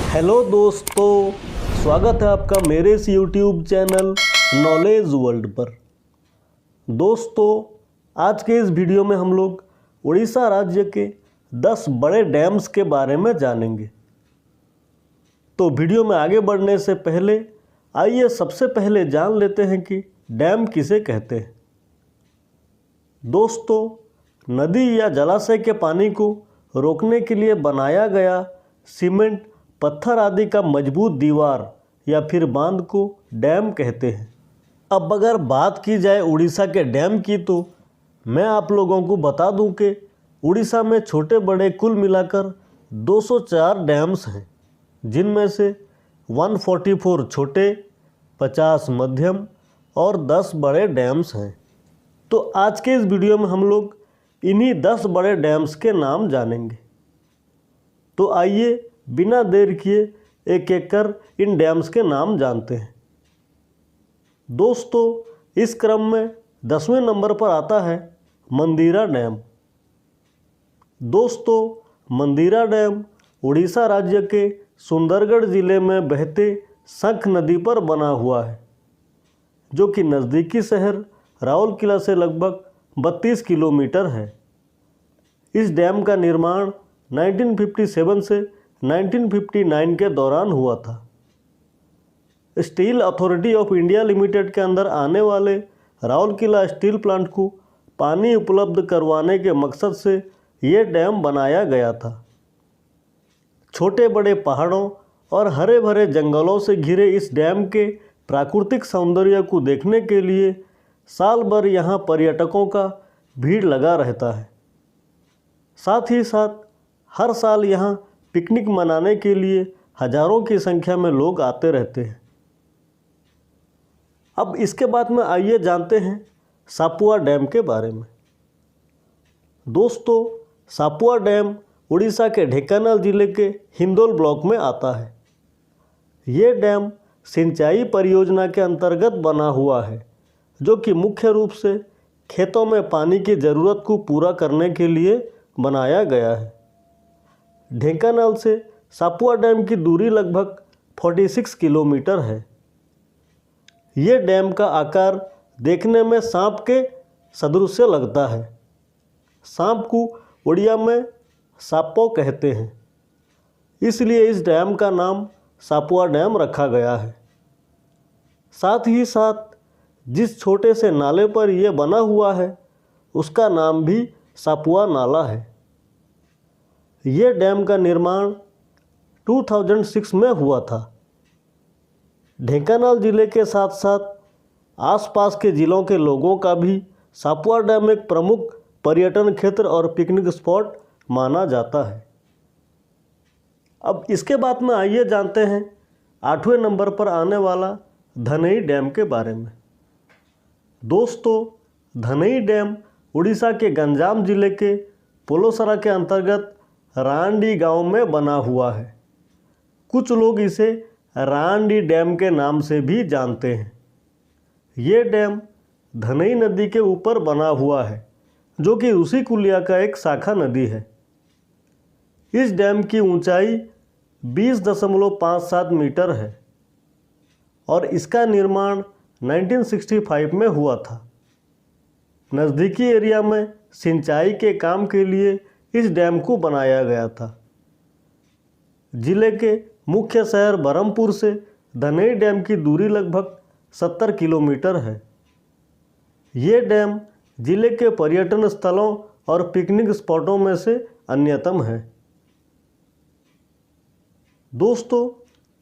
Hello दोस्तों, स्वागत है आपका मेरे इस यूट्यूब चैनल नॉलेज वर्ल्ड पर। दोस्तों, आज के इस वीडियो में हम लोग उड़ीसा राज्य के 10 बड़े डैम्स के बारे में जानेंगे। तो वीडियो में आगे बढ़ने से पहले आइए सबसे पहले जान लेते हैं कि डैम किसे कहते हैं। दोस्तों, नदी या जलाशय के पानी को रोकने के लिए बनाया गया सीमेंट, पत्थर आदि का मजबूत दीवार या फिर बांध को डैम कहते हैं। अब अगर बात की जाए उड़ीसा के डैम की, तो मैं आप लोगों को बता दूं कि उड़ीसा में छोटे बड़े कुल मिलाकर 204 डैम्स हैं, जिनमें से 144 छोटे, 50 मध्यम और 10 बड़े डैम्स हैं। तो आज के इस वीडियो में हम लोग इन्हीं 10 बड़े डैम्स के नाम जानेंगे। तो आइए बिना देर किए एक एक कर इन डैम्स के नाम जानते हैं। दोस्तों, इस क्रम में 10वें नंबर पर आता है मंदिरा डैम। दोस्तों, मंदिरा डैम उड़ीसा राज्य के सुंदरगढ़ जिले में बहते शंख नदी पर बना हुआ है, जो कि नज़दीकी शहर राउरकेला से लगभग 32 किलोमीटर है। इस डैम का निर्माण 1957 से 1959 के दौरान हुआ था। Steel authority of India limited के अंदर आने वाले राउरकेला स्टील प्लांट को पानी उपलब्ध करवाने के मकसद से ये डैम बनाया गया था। छोटे बड़े पहाड़ों और हरे भरे जंगलों से घिरे इस डैम के प्राकृतिक सौंदर्य को देखने के लिए साल भर यहाँ पर्यटकों का भीड़ लगा रहता है। साथ ही साथ हर साल यहाँ पिकनिक मनाने के लिए हजारों की संख्या में लोग आते रहते हैं। अब इसके बाद में आइए जानते हैं सापुआ डैम के बारे में। दोस्तों, सापुआ डैम उड़ीसा के ढेंकानाल जिले के हिंदोल ब्लॉक में आता है। ये डैम सिंचाई परियोजना के अंतर्गत बना हुआ है, जो कि मुख्य रूप से खेतों में पानी की ज़रूरत को पूरा करने के लिए बनाया गया है। ढेंकानाल से सापुआ डैम की दूरी लगभग 46 किलोमीटर है। ये डैम का आकार देखने में सांप के सदृश लगता है। सांप को उड़िया में सापो कहते हैं, इसलिए इस डैम का नाम सापुआ डैम रखा गया है। साथ ही साथ जिस छोटे से नाले पर यह बना हुआ है, उसका नाम भी सापुआ नाला है। ये डैम का निर्माण 2006 में हुआ था। ढेंकानाल जिले के साथ साथ आसपास के ज़िलों के लोगों का भी सापुआ डैम एक प्रमुख पर्यटन क्षेत्र और पिकनिक स्पॉट माना जाता है। अब इसके बाद में आइए जानते हैं 8वें नंबर पर आने वाला धनई डैम के बारे में। दोस्तों, धनई डैम उड़ीसा के गंजाम जिले के पोलोसरा के अंतर्गत रांडी गांव में बना हुआ है। कुछ लोग इसे रांडी डैम के नाम से भी जानते हैं। ये डैम धनई नदी के ऊपर बना हुआ है, जो कि उसी कुलिया का एक शाखा नदी है। इस डैम की ऊंचाई 20.57 मीटर है और इसका निर्माण 1965 में हुआ था। नज़दीकी एरिया में सिंचाई के काम के लिए इस डैम को बनाया गया था। जिले के मुख्य शहर बरहमपुर से धनई डैम की दूरी लगभग 70 किलोमीटर है। ये डैम जिले के पर्यटन स्थलों और पिकनिक स्पॉटों में से अन्यतम है। दोस्तों,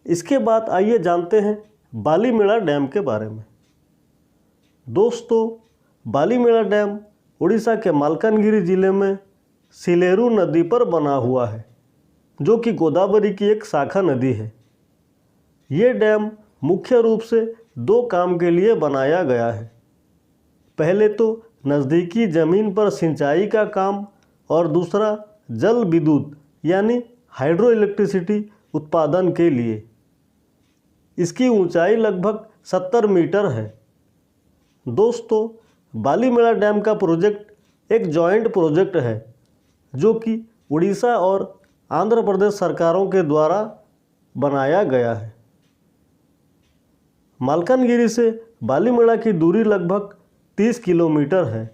इसके बाद आइए जानते हैं बालीमेला डैम के बारे में। दोस्तों, बालीमेला डैम उड़ीसा के मालकानगिरी जिले में सिलेरू नदी पर बना हुआ है, जो कि गोदावरी की एक शाखा नदी है। ये डैम मुख्य रूप से 2 काम के लिए बनाया गया है। पहले तो नज़दीकी ज़मीन पर सिंचाई का काम और दूसरा जल विद्युत यानी हाइड्रो इलेक्ट्रिसिटी उत्पादन के लिए। इसकी ऊंचाई लगभग 70 मीटर है। दोस्तों, बालीमेला डैम का प्रोजेक्ट एक जॉइंट प्रोजेक्ट है, जो कि उड़ीसा और आंध्र प्रदेश सरकारों के द्वारा बनाया गया है। मालकानगिरी से बालीमेड़ा की दूरी लगभग 30 किलोमीटर है।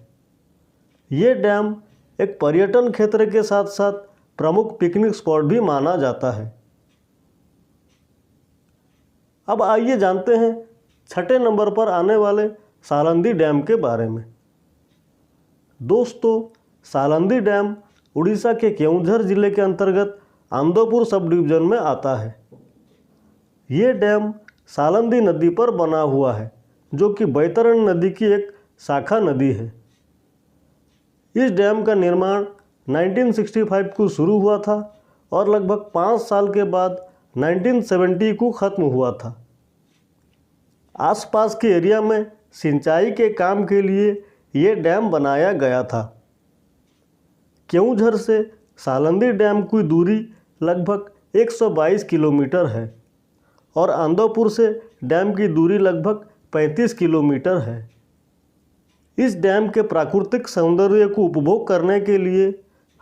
ये डैम एक पर्यटन क्षेत्र के साथ साथ प्रमुख पिकनिक स्पॉट भी माना जाता है। अब आइए जानते हैं छठे नंबर पर आने वाले सालंदी डैम के बारे में। दोस्तों, सालंदी डैम उड़ीसा के केओंझर जिले के अंतर्गत आनंदपुर सब डिवीजन में आता है। ये डैम सालंदी नदी पर बना हुआ है, जो कि बैतरणी नदी की एक शाखा नदी है। इस डैम का निर्माण 1965 को शुरू हुआ था और लगभग 5 साल के बाद 1970 को ख़त्म हुआ था। आसपास के एरिया में सिंचाई के काम के लिए ये डैम बनाया गया था। केओंझर से सालंदी डैम की दूरी लगभग 122 किलोमीटर है और आनंदपुर से डैम की दूरी लगभग 35 किलोमीटर है। इस डैम के प्राकृतिक सौंदर्य को उपभोग करने के लिए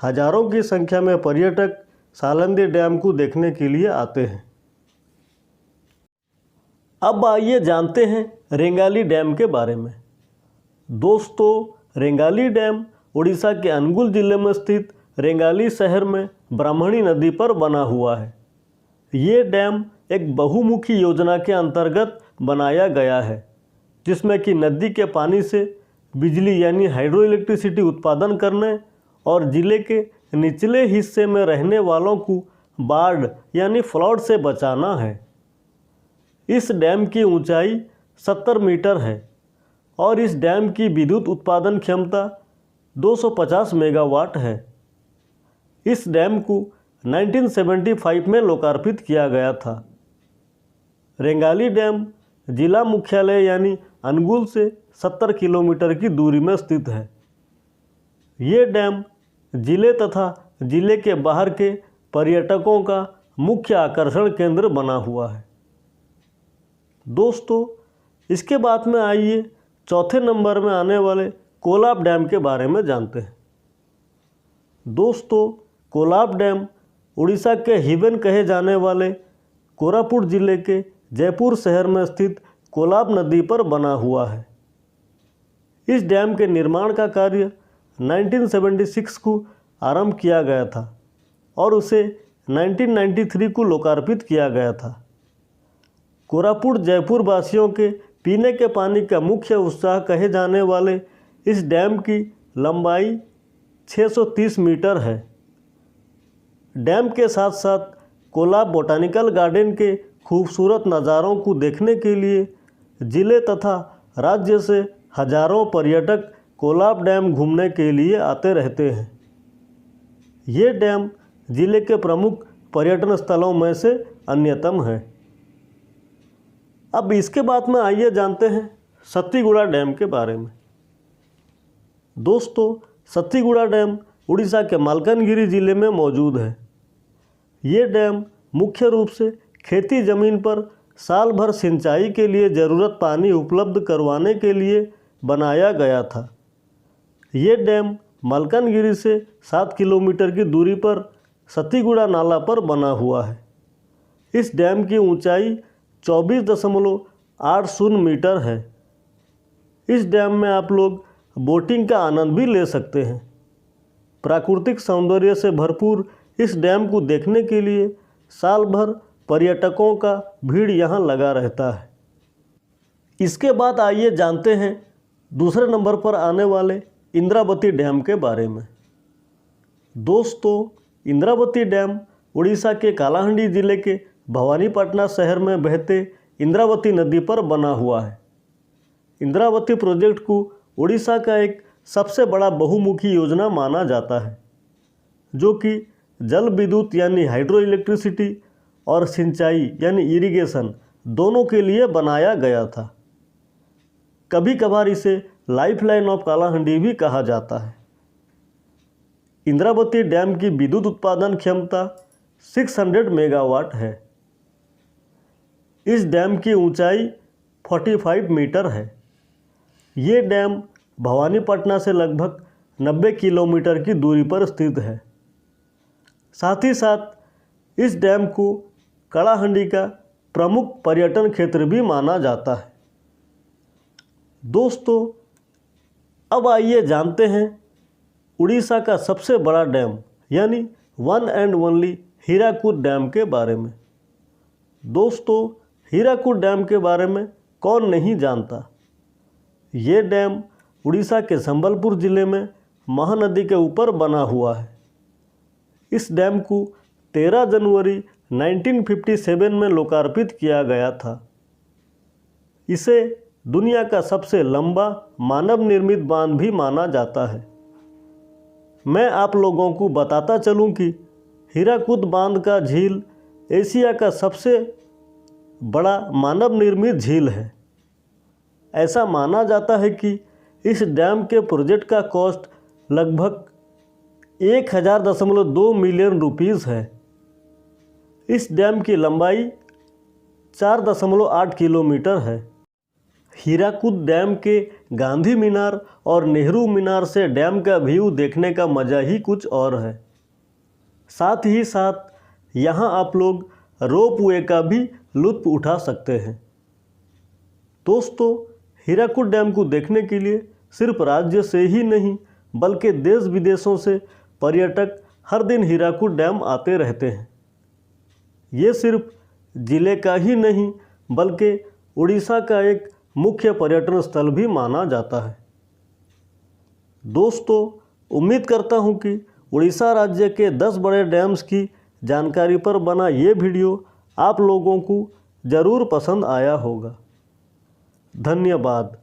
हजारों की संख्या में पर्यटक सालंदी डैम को देखने के लिए आते हैं। अब आइए जानते हैं रेंगाली डैम के बारे में। दोस्तों, रेंगाली डैम उड़ीसा के अनुगुल जिले में स्थित रेंगाली शहर में ब्राह्मणी नदी पर बना हुआ है। ये डैम एक बहुमुखी योजना के अंतर्गत बनाया गया है, जिसमें कि नदी के पानी से बिजली यानी हाइड्रो इलेक्ट्रिसिटी उत्पादन करने और ज़िले के निचले हिस्से में रहने वालों को बाढ़ यानी फ्लड से बचाना है। इस डैम की ऊंचाई 70 मीटर है और इस डैम की विद्युत उत्पादन क्षमता 250 मेगावाट है। इस डैम को 1975 में लोकार्पित किया गया था। रेंगाली डैम जिला मुख्यालय यानी अनुगुल से 70 किलोमीटर की दूरी में स्थित है। ये डैम जिले तथा जिले के बाहर के पर्यटकों का मुख्य आकर्षण केंद्र बना हुआ है। दोस्तों, इसके बाद में आइए चौथे नंबर में आने वाले कोलाब डैम के बारे में जानते हैं। दोस्तों, कोलाब डैम उड़ीसा के हिबन कहे जाने वाले कोरापुट जिले के जयपुर शहर में स्थित कोलाब नदी पर बना हुआ है। इस डैम के निर्माण का कार्य 1976 को आरंभ किया गया था और उसे 1993 को लोकार्पित किया गया था। कोरापुट जयपुर वासियों के पीने के पानी का मुख्य उत्साह कहे जाने वाले इस डैम की लंबाई 630 मीटर है। डैम के साथ साथ कोलाब बोटानिकल गार्डन के खूबसूरत नज़ारों को देखने के लिए जिले तथा राज्य से हजारों पर्यटक कोलाब डैम घूमने के लिए आते रहते हैं। ये डैम जिले के प्रमुख पर्यटन स्थलों में से अन्यतम है। अब इसके बाद में आइए जानते हैं सत्तीगुड़ा डैम के बारे में। दोस्तों, सत्तीगुड़ा डैम उड़ीसा के मालकानगिरी जिले में मौजूद है। ये डैम मुख्य रूप से खेती ज़मीन पर साल भर सिंचाई के लिए ज़रूरत पानी उपलब्ध करवाने के लिए बनाया गया था। ये डैम मालकानगिरी से 7 किलोमीटर की दूरी पर सत्तीगुड़ा नाला पर बना हुआ है। इस डैम की ऊंचाई 24.80 मीटर है। इस डैम में आप लोग बोटिंग का आनंद भी ले सकते हैं। प्राकृतिक सौंदर्य से भरपूर इस डैम को देखने के लिए साल भर पर्यटकों का भीड़ यहाँ लगा रहता है। इसके बाद आइए जानते हैं दूसरे नंबर पर आने वाले इंद्रावती डैम के बारे में। दोस्तों, इंद्रावती डैम उड़ीसा के कालाहांडी जिले के भवानीपटना शहर में बहते इंद्रावती नदी पर बना हुआ है। इंद्रावती प्रोजेक्ट को उड़ीसा का एक सबसे बड़ा बहुमुखी योजना माना जाता है, जो कि जल विद्युत यानी हाइड्रो इलेक्ट्रिसिटी और सिंचाई यानी इरिगेशन दोनों के लिए बनाया गया था। कभी कभार इसे लाइफलाइन ऑफ कालाहांडी भी कहा जाता है। इंद्रावती डैम की विद्युत उत्पादन क्षमता 600 मेगावाट है। इस डैम की ऊंचाई 45 मीटर है। ये डैम भवानीपटना से लगभग 90 किलोमीटर की दूरी पर स्थित है। साथ ही साथ इस डैम को कलाहांडी का प्रमुख पर्यटन क्षेत्र भी माना जाता है। दोस्तों, अब आइए जानते हैं उड़ीसा का सबसे बड़ा डैम यानी one and only Hirakud dam के बारे में। दोस्तों, हीराकुद डैम के बारे में कौन नहीं जानता। ये डैम उड़ीसा के संबलपुर ज़िले में महानदी के ऊपर बना हुआ है। इस डैम को 13 जनवरी 1957 में लोकार्पित किया गया था। इसे दुनिया का सबसे लंबा मानव निर्मित बांध भी माना जाता है। मैं आप लोगों को बताता चलूं कि हीराकुद बांध का झील एशिया का सबसे बड़ा मानव निर्मित झील है। ऐसा माना जाता है कि इस डैम के प्रोजेक्ट का कॉस्ट लगभग 1000.2 मिलियन रुपीस है। इस डैम की लंबाई 4.8 किलोमीटर है। हीराकुद डैम के गांधी मीनार और नेहरू मीनार से डैम का व्यू देखने का मज़ा ही कुछ और है। साथ ही साथ यहाँ आप लोग रोपवे का भी लुत्फ़ उठा सकते हैं। दोस्तों, हीराकुद डैम को देखने के लिए सिर्फ राज्य से ही नहीं बल्कि देश विदेशों से पर्यटक हर दिन हीराकुद डैम आते रहते हैं। ये सिर्फ ज़िले का ही नहीं बल्कि उड़ीसा का एक मुख्य पर्यटन स्थल भी माना जाता है। दोस्तों, उम्मीद करता हूँ कि उड़ीसा राज्य के 10 बड़े डैम्स की जानकारी पर बना ये वीडियो आप लोगों को ज़रूर पसंद आया होगा। धन्यवाद।